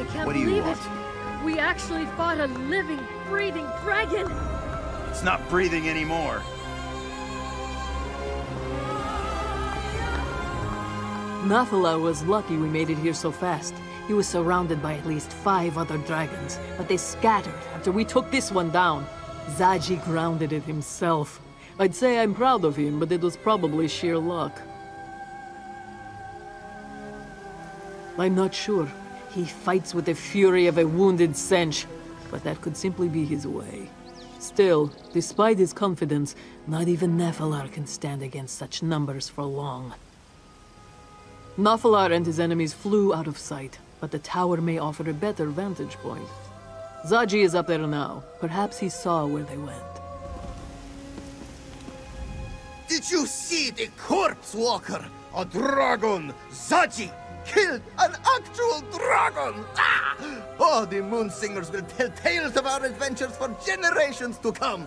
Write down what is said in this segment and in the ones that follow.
I can't What do you believe want? it. We actually fought a living, breathing dragon. It's not breathing anymore. Nathala was lucky we made it here so fast. He was surrounded by at least 5 other dragons, but they scattered after we took this one down. Zaji grounded it himself. I'd say I'm proud of him, but it was probably sheer luck. I'm not sure. He fights with the fury of a wounded Sench, but that could simply be his way. Still, despite his confidence, not even Nephilar can stand against such numbers for long. Nephilar and his enemies flew out of sight, but the tower may offer a better vantage point. Zaji is up there now. Perhaps he saw where they went. Did you see the corpse walker? A dragon! Zaji killed an actual dragon! Ah! Oh, the moon singers will tell tales of our adventures for generations to come.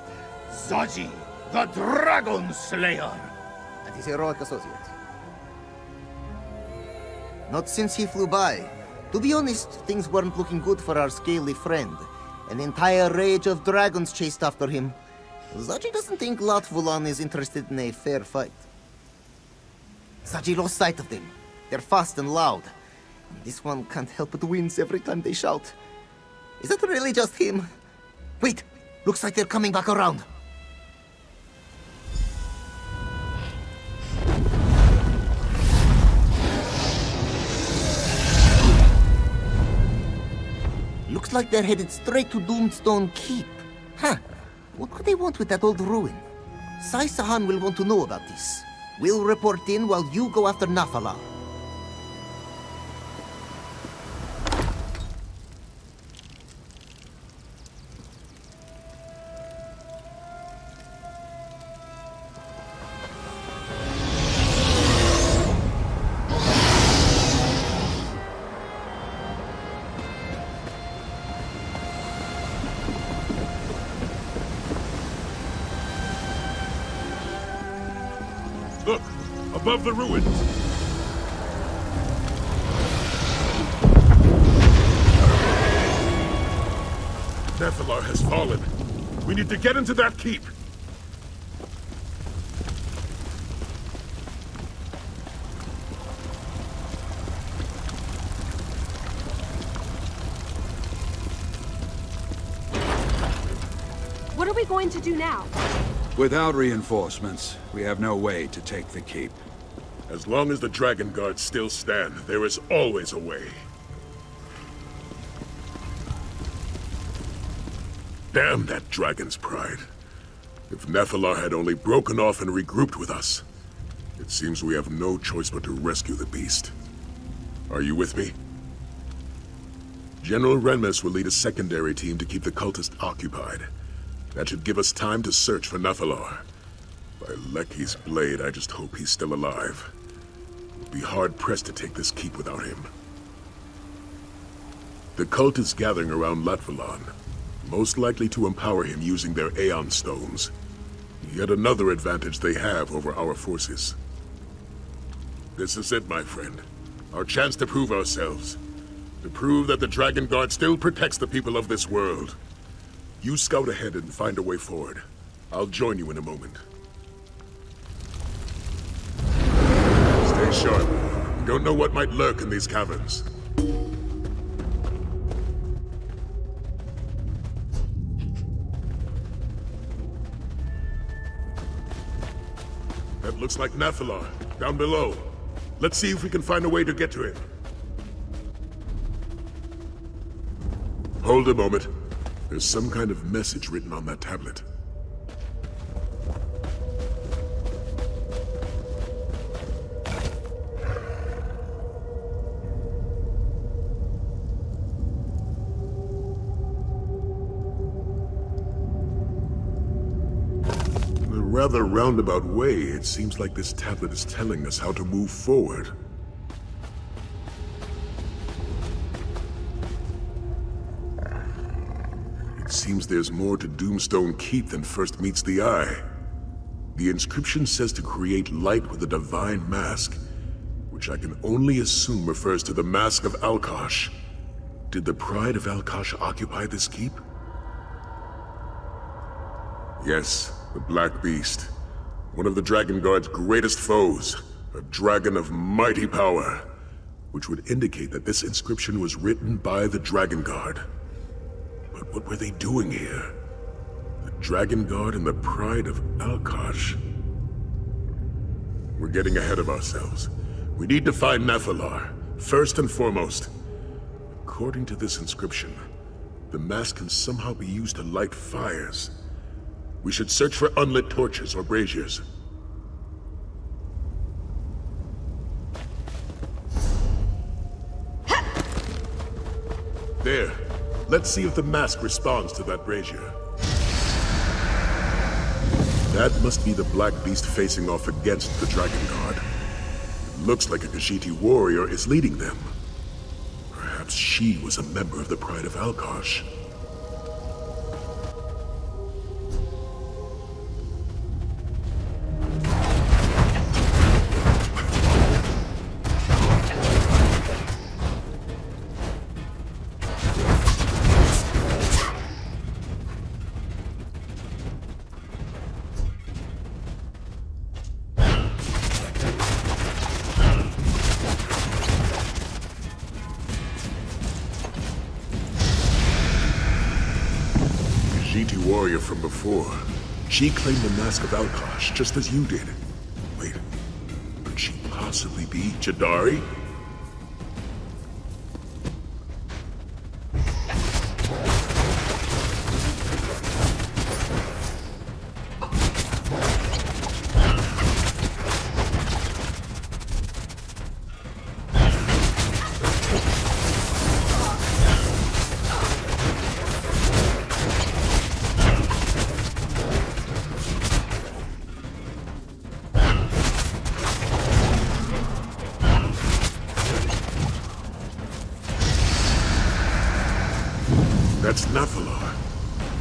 Zaji, the dragon slayer! And his heroic associate. Not since he flew by. To be honest, things weren't looking good for our scaly friend. An entire rage of dragons chased after him. Zaji doesn't think Latvulan is interested in a fair fight. Zaji lost sight of them. They're fast and loud. And this one can't help but wince every time they shout. Is that really just him? Wait! Looks like they're coming back around. Looks like they're headed straight to Doomstone Keep. Huh. What could they want with that old ruin? Sai Sahan will want to know about this. We'll report in while you go after Nafala. Look! Above the ruins! Nephilar has fallen. We need to get into that keep. What are we going to do now? Without reinforcements, we have no way to take the keep. As long as the Dragonguard still stand, there is always a way. Damn that dragon's pride. If Nephilar had only broken off and regrouped with us, it seems we have no choice but to rescue the beast. Are you with me? General Renmes will lead a secondary team to keep the cultist occupied. That should give us time to search for Nephilar. By Leki's blade, I just hope he's still alive. We'll be hard-pressed to take this keep without him. The cult is gathering around Latvulan, most likely to empower him using their Aeon Stones. Yet another advantage they have over our forces. This is it, my friend. Our chance to prove ourselves. To prove that the Dragonguard still protects the people of this world. You scout ahead and find a way forward. I'll join you in a moment. Stay sharp. You don't know what might lurk in these caverns. That looks like Nephilar, down below. Let's see if we can find a way to get to him. Hold a moment. There's some kind of message written on that tablet. In a rather roundabout way, it seems like this tablet is telling us how to move forward. Seems there's more to Doomstone Keep than first meets the eye. The inscription says to create light with a divine mask, which I can only assume refers to the Mask of Alkosh. Did the Pride of Alkosh occupy this keep? Yes, the Black Beast. One of the Dragonguard's greatest foes. A dragon of mighty power. Which would indicate that this inscription was written by the Dragonguard. But what were they doing here? The Dragonguard and the Pride of Alkosh. We're getting ahead of ourselves. We need to find Nephilar, first and foremost. According to this inscription, the mask can somehow be used to light fires. We should search for unlit torches or braziers. There. Let's see if the mask responds to that brazier. That must be the Black Beast facing off against the Dragonguard. It looks like a Khajiit warrior is leading them. Perhaps she was a member of the Pride of Alkosh. Warrior from before. She claimed the Mask of Alkosh, just as you did. Wait, could she possibly be Jadari? That's Nephilar.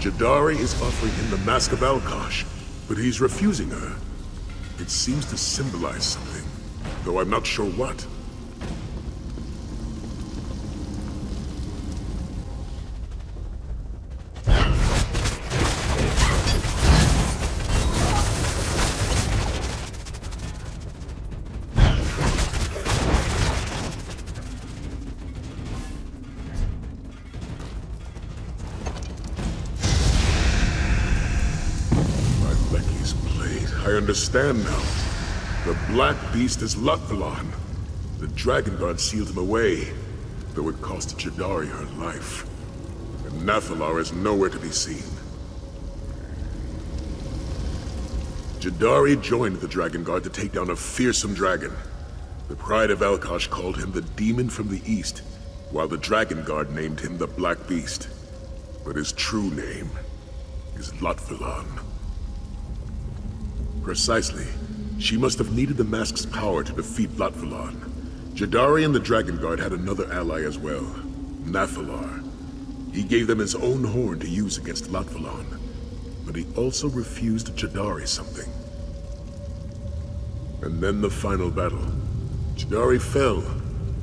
Jadari is offering him the Mask of Alkosh, but he's refusing her. It seems to symbolize something, though I'm not sure what. I understand now. The Black Beast is Latvalon. The Dragonguard sealed him away, though it cost Jadari her life. And Nephilar is nowhere to be seen. Jadari joined the Dragonguard to take down a fearsome dragon. The Pride of Alkosh called him the Demon from the East, while the Dragonguard named him the Black Beast. But his true name is Latvalon. Precisely. She must have needed the mask's power to defeat Latvalon. Jadari and the Dragonguard had another ally as well, Nephilar. He gave them his own horn to use against Latvalon, but he also refused Jadari something. And then the final battle. Jadari fell,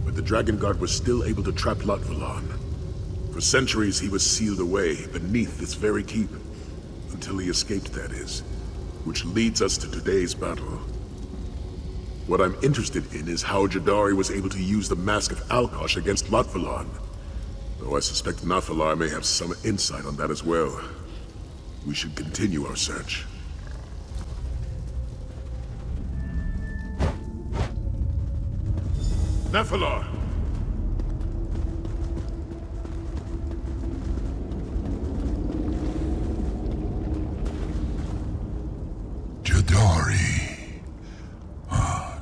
but the Dragonguard was still able to trap Latvalon. For centuries he was sealed away beneath this very keep, until he escaped, that is. Which leads us to today's battle. What I'm interested in is how Jadari was able to use the Mask of Alkosh against Latvalon. Though I suspect Nephilar may have some insight on that as well. We should continue our search. Nephilar! Jadari.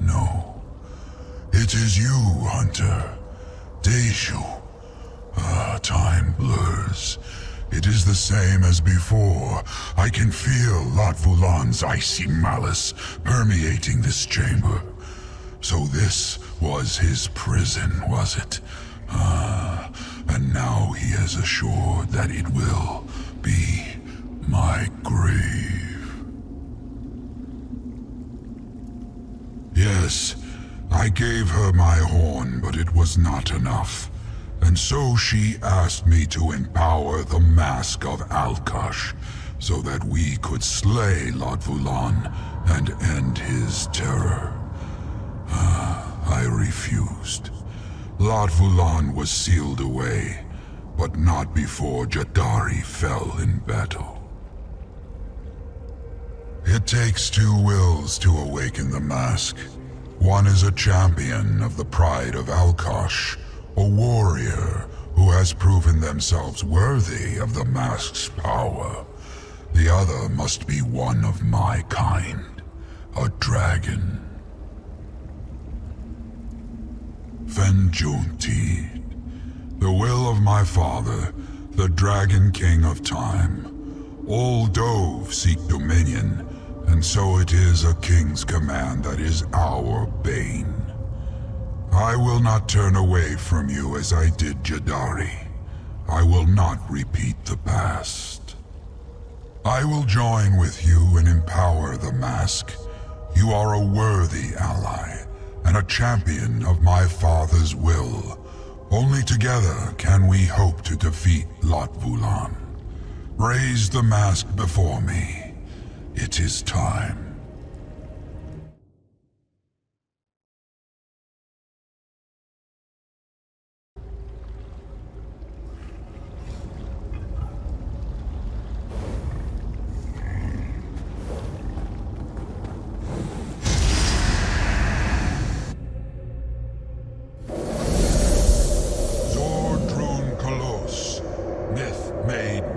No. It is you, Hunter. Deishu. Time blurs. It is the same as before. I can feel Latvalon's icy malice permeating this chamber. So this was his prison, was it? And now he has assured that it will be my grave. Yes, I gave her my horn, but it was not enough. and so she asked me to empower the Mask of Alkosh, so that we could slay Lot Vulan and end his terror. I refused. Lot Vulan was sealed away, but not before Jadari fell in battle. It takes two wills to awaken the mask. One is a champion of the pride of Alkosh, a warrior who has proven themselves worthy of the mask's power. The other must be one of my kind, a dragon. Fenjuntid, the will of my father, the Dragon King of Time. All Dove seek dominion, and so it is a king's command that is our bane. I will not turn away from you as I did Jadari. I will not repeat the past. I will join with you and empower the mask. You are a worthy ally, and a champion of my father's will. Only together can we hope to defeat Lot Vulan. Raise the mask before me. It is time.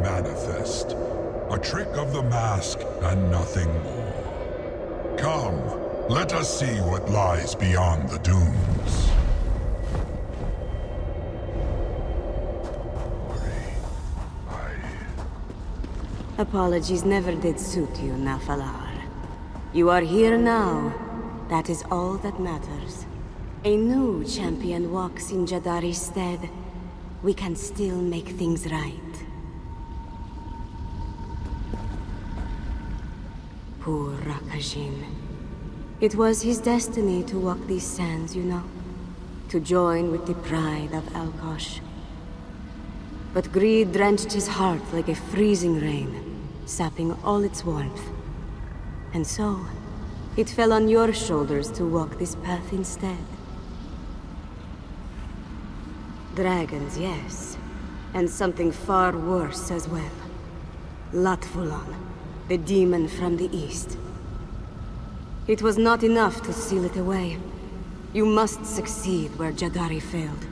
Manifest. A trick of the mask and nothing more. Come, let us see what lies beyond the dunes. Apologies never did suit you, Nafalar. You are here now. That is all that matters. A new champion walks in Jadari's stead. We can still make things right. Poor Rakajin. It was his destiny to walk these sands, you know. To join with the pride of Alkosh. But greed drenched his heart like a freezing rain, sapping all its warmth. And so, it fell on your shoulders to walk this path instead. Dragons, yes. And something far worse as well. Lot Vulan. The demon from the east. It was not enough to seal it away. You must succeed where Jadari failed.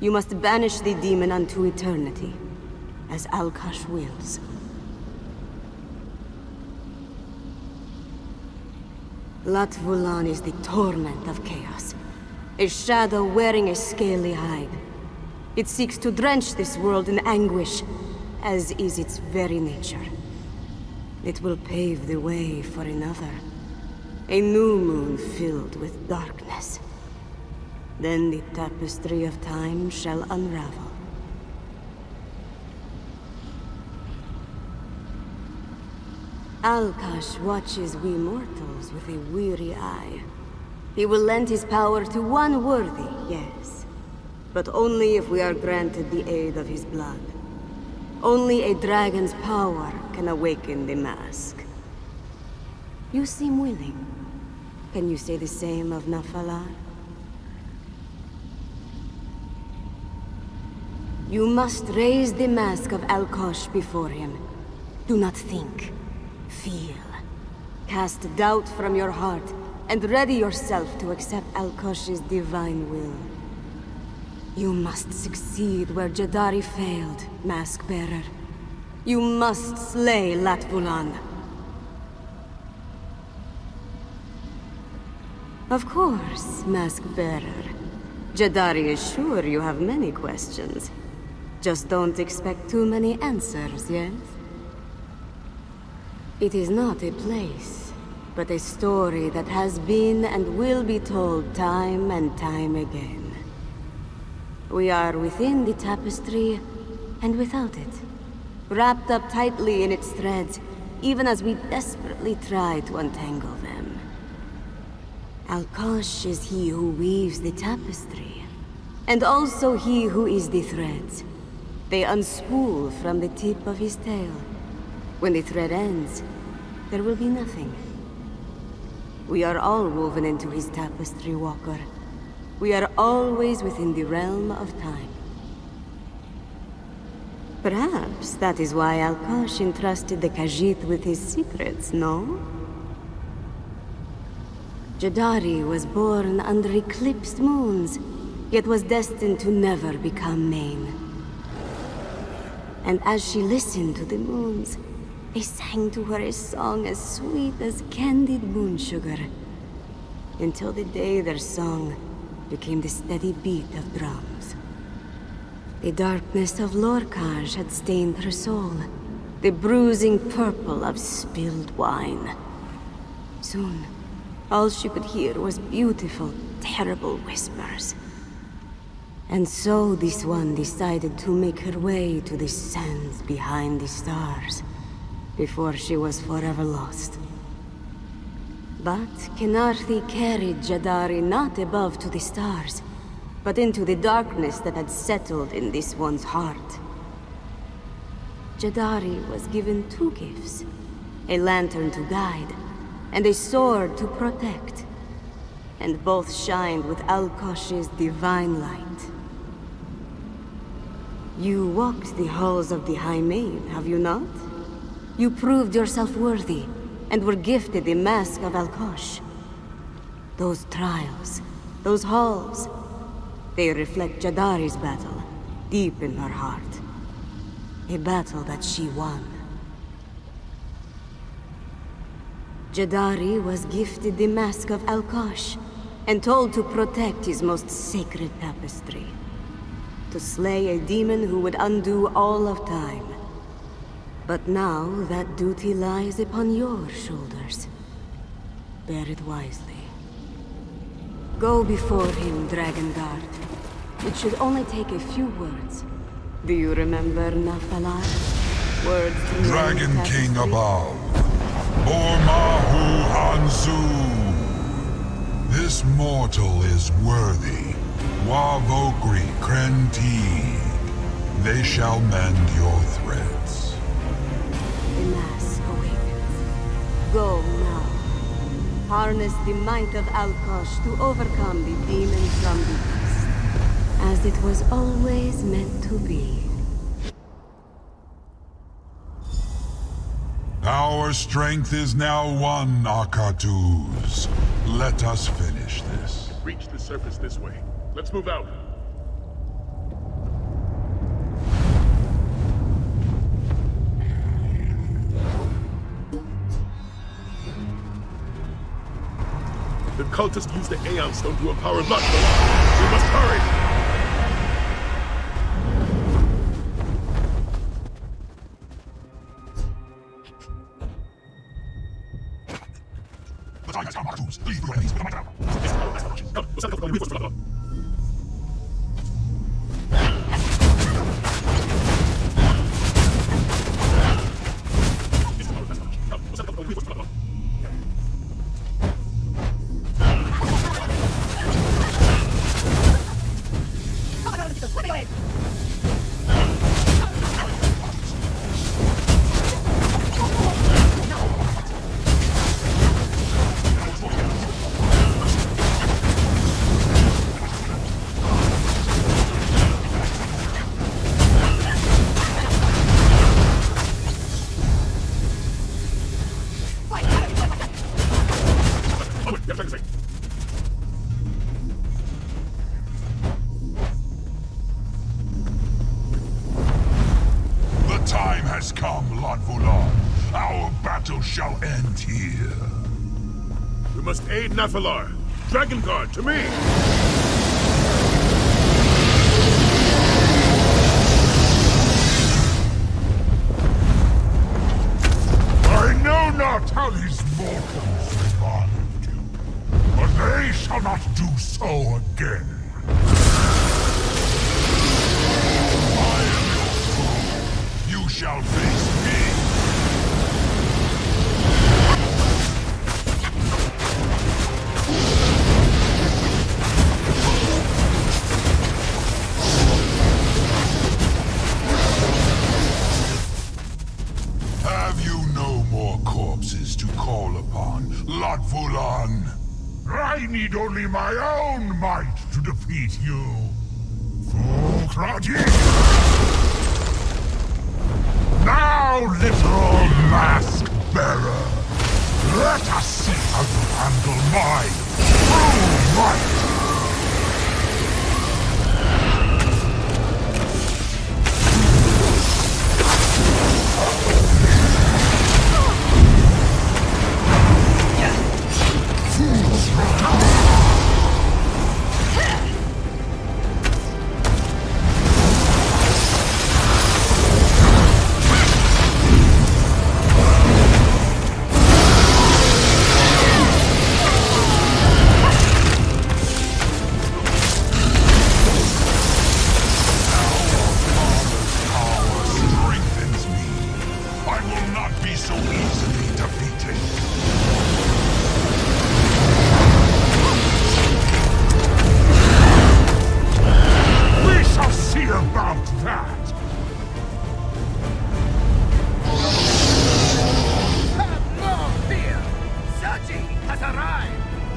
You must banish the demon unto eternity, as Alkosh wills. Lot Vulan is the torment of chaos. A shadow wearing a scaly hide. It seeks to drench this world in anguish, as is its very nature. It will pave the way for another. A new moon filled with darkness. Then the tapestry of time shall unravel. Alkosh watches we mortals with a weary eye. He will lend his power to one worthy, yes. But only if we are granted the aid of his blood. Only a dragon's power can awaken the mask. You seem willing. Can you say the same of Nafalar? You must raise the mask of Alkosh before him. Do not think. Feel. Cast doubt from your heart, and ready yourself to accept Alkosh's divine will. You must succeed where Jadari failed, Mask Bearer. You must slay Lot Vulan. Of course, Mask Bearer. Jadari is sure you have many questions. Just don't expect too many answers, yes? It is not a place, but a story that has been and will be told time and time again. We are within the tapestry, and without it. Wrapped up tightly in its threads, even as we desperately try to untangle them. Alkosh is he who weaves the tapestry. and also he who is the threads. They unspool from the tip of his tail. When the thread ends, there will be nothing. We are all woven into his tapestry, Walker. We are always within the realm of time. Perhaps that is why Alkosh entrusted the Khajiit with his secrets, no? Jadari was born under eclipsed moons, yet was destined to never become main. And as she listened to the moons, they sang to her a song as sweet as candied moon sugar, until the day their song became the steady beat of drums. The darkness of Lorkhaj had stained her soul, the bruising purple of spilled wine. Soon, all she could hear was beautiful, terrible whispers. And so this one decided to make her way to the sands behind the stars, before she was forever lost. But Kenarthi carried Jadari not above to the stars, but into the darkness that had settled in this one's heart. Jadari was given two gifts, a lantern to guide, and a sword to protect. And both shined with Alkosh's divine light. You walked the halls of the High Maid, have you not? You proved yourself worthy, and were gifted the mask of Alkosh. Those trials, those halls, they reflect Jadari's battle, deep in her heart. A battle that she won. Jadari was gifted the mask of Alkosh, and told to protect his most sacred tapestry. To slay a demon who would undo all of time. But now that duty lies upon your shoulders. Bear it wisely. Go before him, Dragonguard. It should only take a few words. Do you remember Nafalar? Words to Dragon King above. Bormahu Hanzu. This mortal is worthy. Wavokri Krenti. They shall mend your threads. The mask awakens. Go now. Harness the might of Alkosh to overcome the demon from the east. As it was always meant to be. Our strength is now one, Akatuz. Let us finish this. Reach the surface this way. Let's move out. The cultist used the Aeon Stone to empower Lutful. We must hurry! The time has come, Akatuz. Leave your enemies with a might. Shall end here. We must aid Nafalar. Dragonguard, to me! I know not how these mortals revived you, but they shall not do so again. I am your foe. You shall face me. call upon, Latvulan. I need only my own might to defeat you. Fukrati! Now, literal mask bearer, let us see how you handle my true might.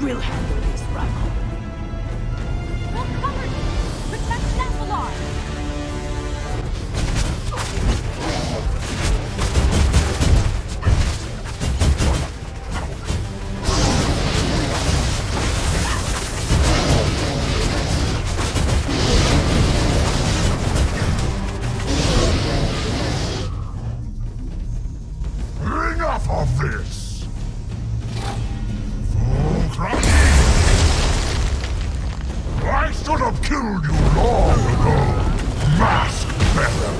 We'll handle this, Dragon. Go cover! Protect Nephilar! Enough of this! I should have killed you long ago, Mask Bearer!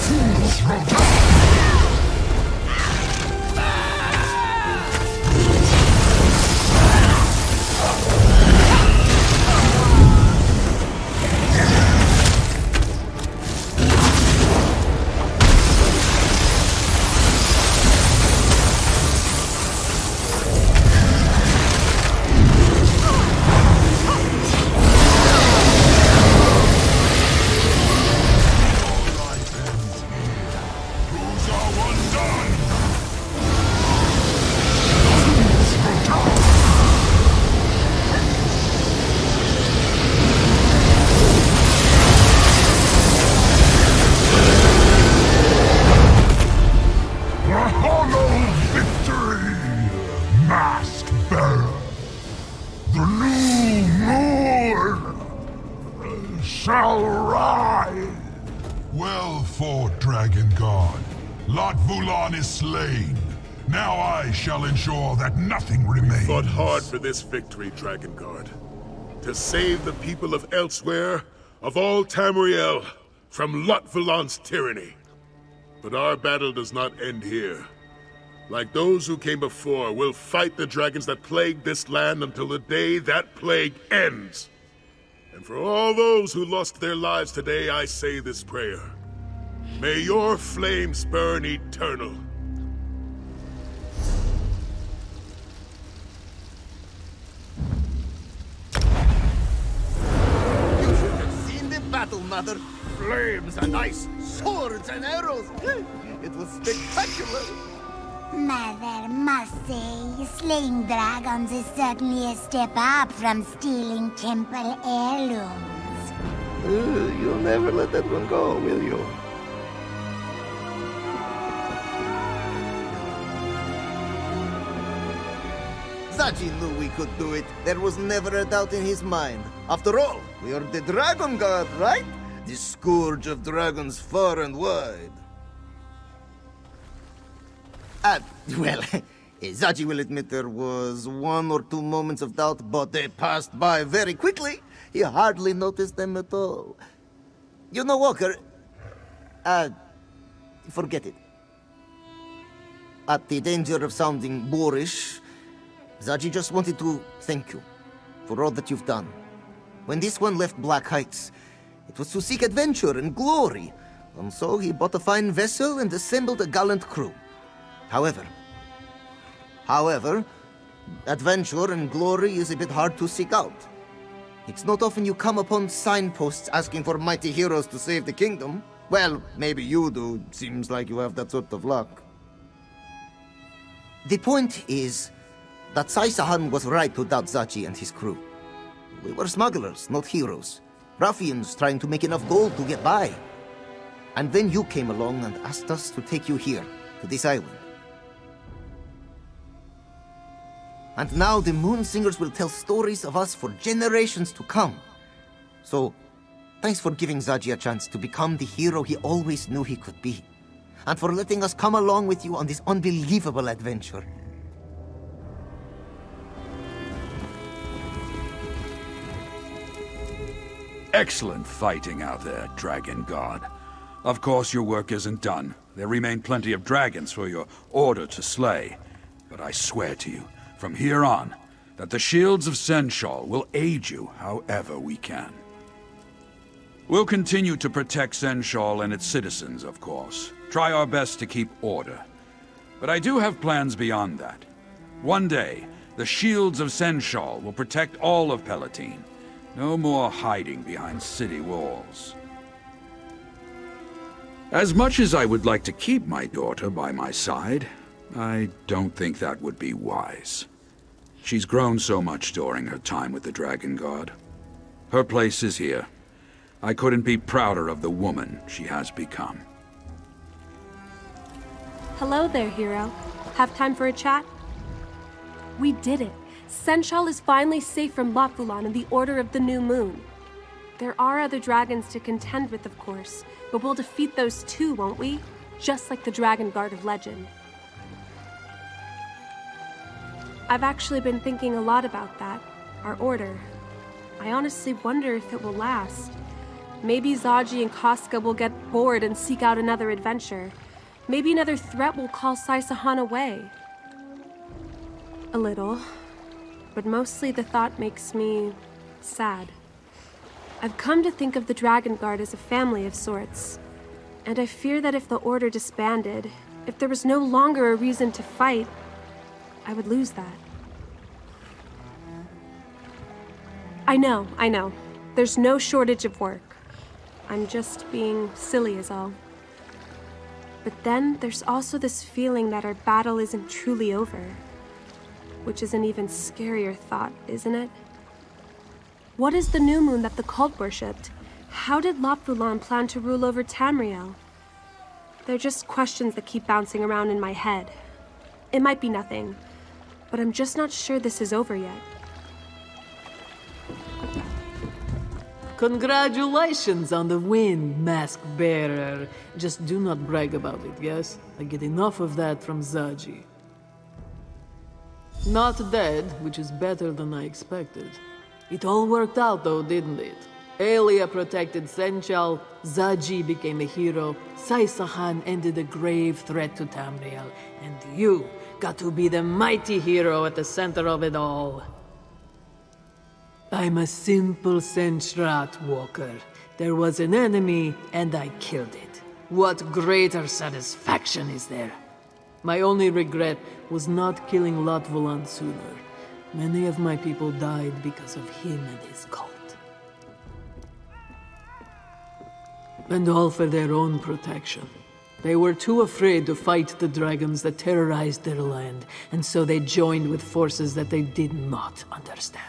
Fools will die! Shall rise! Well fought, Dragonguard. Latvulan is slain. Now I shall ensure that nothing remains. We fought hard for this victory, Dragonguard. To save the people of elsewhere, of all Tamriel, from Latvulan's tyranny. But our battle does not end here. Like those who came before, we'll fight the dragons that plague this land until the day that plague ends. And for all those who lost their lives today, I say this prayer. May your flames burn eternal. You should have seen the battle, Mother. Flames and ice, swords and arrows. It was spectacular. Mother must say, slaying dragons is certainly a step up from stealing temple heirlooms. You'll never let that one go, will you? Zaji knew we could do it. There was never a doubt in his mind. After all, we are the Dragonguard, right? The scourge of dragons far and wide. Well, Zaji will admit there was 1 or 2 moments of doubt, but they passed by very quickly. He hardly noticed them at all. You know, Walker, forget it. At the danger of sounding boorish, Zaji just wanted to thank you for all that you've done. When this one left Black Heights, it was to seek adventure and glory, and so he bought a fine vessel and assembled a gallant crew. However, adventure and glory is a bit hard to seek out. It's not often you come upon signposts asking for mighty heroes to save the kingdom. Well, maybe you do. Seems like you have that sort of luck. The point is that Sai-Sahan was right to doubt Zaji and his crew. We were smugglers, not heroes. Ruffians trying to make enough gold to get by. And then you came along and asked us to take you here, to this island. And now the Moon Singers will tell stories of us for generations to come. So, thanks for giving Zaji a chance to become the hero he always knew he could be. And for letting us come along with you on this unbelievable adventure. Excellent fighting out there, Dragonguard. Of course, your work isn't done. There remain plenty of dragons for your order to slay. But I swear to you, from here on, that the shields of Senshal will aid you however we can. We'll continue to protect Senshal and its citizens, of course. Try our best to keep order. But I do have plans beyond that. One day, the shields of Senshal will protect all of Palatine. No more hiding behind city walls. As much as I would like to keep my daughter by my side, I don't think that would be wise. She's grown so much during her time with the Dragonguard. Her place is here. I couldn't be prouder of the woman she has become. Hello there, hero. Have time for a chat? We did it. Senshal is finally safe from Lotvulan and the Order of the New Moon. There are other dragons to contend with, of course, but we'll defeat those too, won't we? Just like the Dragonguard of legend. I've actually been thinking a lot about that, our order. I honestly wonder if it will last. Maybe Zaji and Casca will get bored and seek out another adventure. Maybe another threat will call Sai-Sahan away. A little. But mostly the thought makes me sad. I've come to think of the Dragonguard as a family of sorts. And I fear that if the Order disbanded, if there was no longer a reason to fight, I would lose that. I know. There's no shortage of work. I'm just being silly is all. But then there's also this feeling that our battle isn't truly over. Which is an even scarier thought, isn't it? What is the new moon that the cult worshipped? How did Lotvulan plan to rule over Tamriel? They're just questions that keep bouncing around in my head. It might be nothing, but I'm just not sure this is over yet. Congratulations on the win, Mask Bearer. Just do not brag about it, yes? I get enough of that from Zaji. Not dead, which is better than I expected. It all worked out though, didn't it? Elia protected Senchal, Zaji became a hero, Saisahan ended a grave threat to Tamriel, and you got to be the mighty hero at the center of it all. I'm a simple Senchrat walker. There was an enemy, and I killed it. What greater satisfaction is there? My only regret was not killing Latvolan sooner. Many of my people died because of him and his cult. And all for their own protection. They were too afraid to fight the dragons that terrorized their land, and so they joined with forces that they did not understand.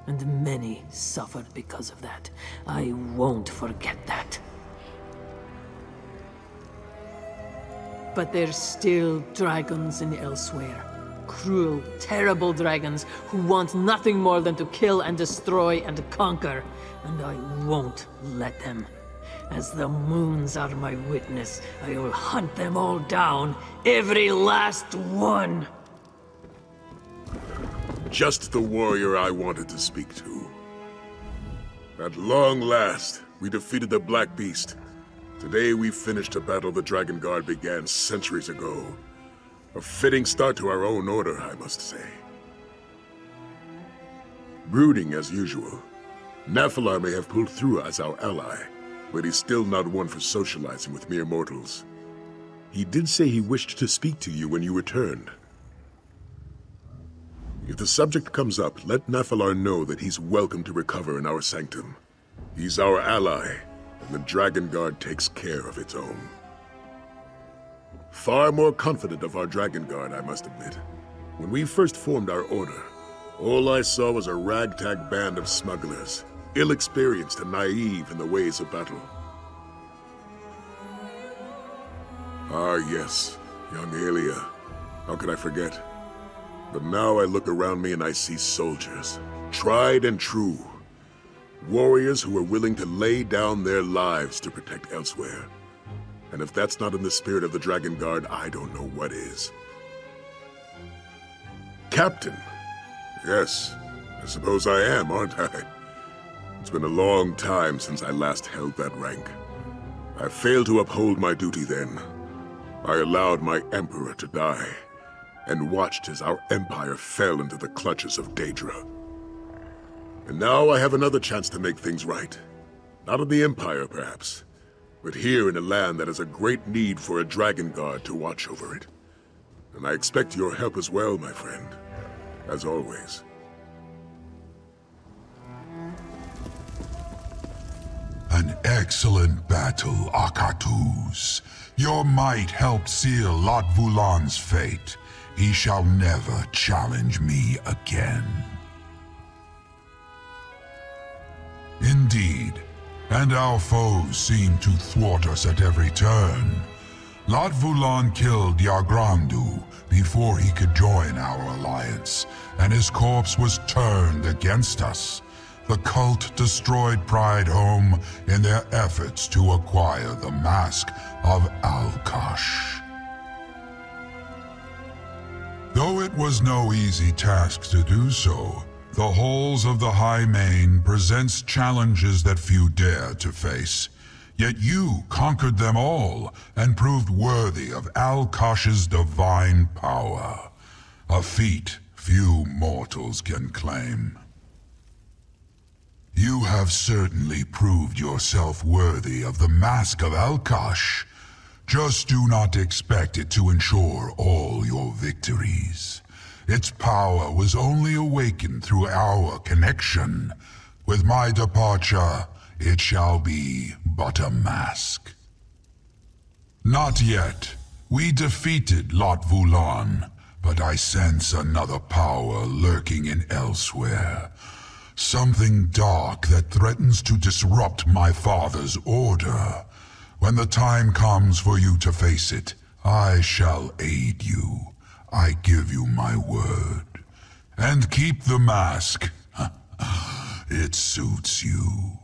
And many suffered because of that. I won't forget that. But there's still dragons in Elsewhere. Cruel, terrible dragons who want nothing more than to kill and destroy and conquer. And I won't let them. As the moons are my witness, I will hunt them all down, every last one! Just the warrior I wanted to speak to. At long last, we defeated the Black Beast. Today we finished a battle the Dragonguard began centuries ago. A fitting start to our own order, I must say. Brooding as usual. Nephilar may have pulled through as our ally, but he's still not one for socializing with mere mortals. He did say he wished to speak to you when you returned. If the subject comes up, let Nephilar know that he's welcome to recover in our sanctum. He's our ally, and the Dragonguard takes care of its own. Far more confident of our Dragonguard, I must admit. When we first formed our order, all I saw was a ragtag band of smugglers, ill-experienced and naive in the ways of battle. Ah, yes, young Elia. How could I forget? But now I look around me and I see soldiers, tried and true. Warriors who are willing to lay down their lives to protect Elsewhere. And if that's not in the spirit of the Dragonguard, I don't know what is. Captain? Yes, I suppose I am, aren't I? It's been a long time since I last held that rank. I failed to uphold my duty then. I allowed my Emperor to die, and watched as our empire fell into the clutches of Daedra. And now I have another chance to make things right. Not in the Empire, perhaps, but here in a land that has a great need for a Dragonguard to watch over it. And I expect your help as well, my friend. As always. An excellent battle, Akatus. Your might helped seal Latvulan's fate. He shall never challenge me again. Indeed, and our foes seem to thwart us at every turn. Latvulan killed Yargrandu before he could join our alliance, and his corpse was turned against us. The cult destroyed Pride Home in their efforts to acquire the Mask of Alkash. Though it was no easy task to do so, the halls of the High Main presents challenges that few dare to face. Yet you conquered them all and proved worthy of Alkash's divine power. A feat few mortals can claim. You have certainly proved yourself worthy of the Mask of Alkash. Just do not expect it to ensure all your victories. Its power was only awakened through our connection. With my departure, it shall be but a mask. Not yet. We defeated Latvulan, but I sense another power lurking in Elsewhere. Something dark that threatens to disrupt my father's order. When the time comes for you to face it, I shall aid you. I give you my word. And keep the mask. It suits you.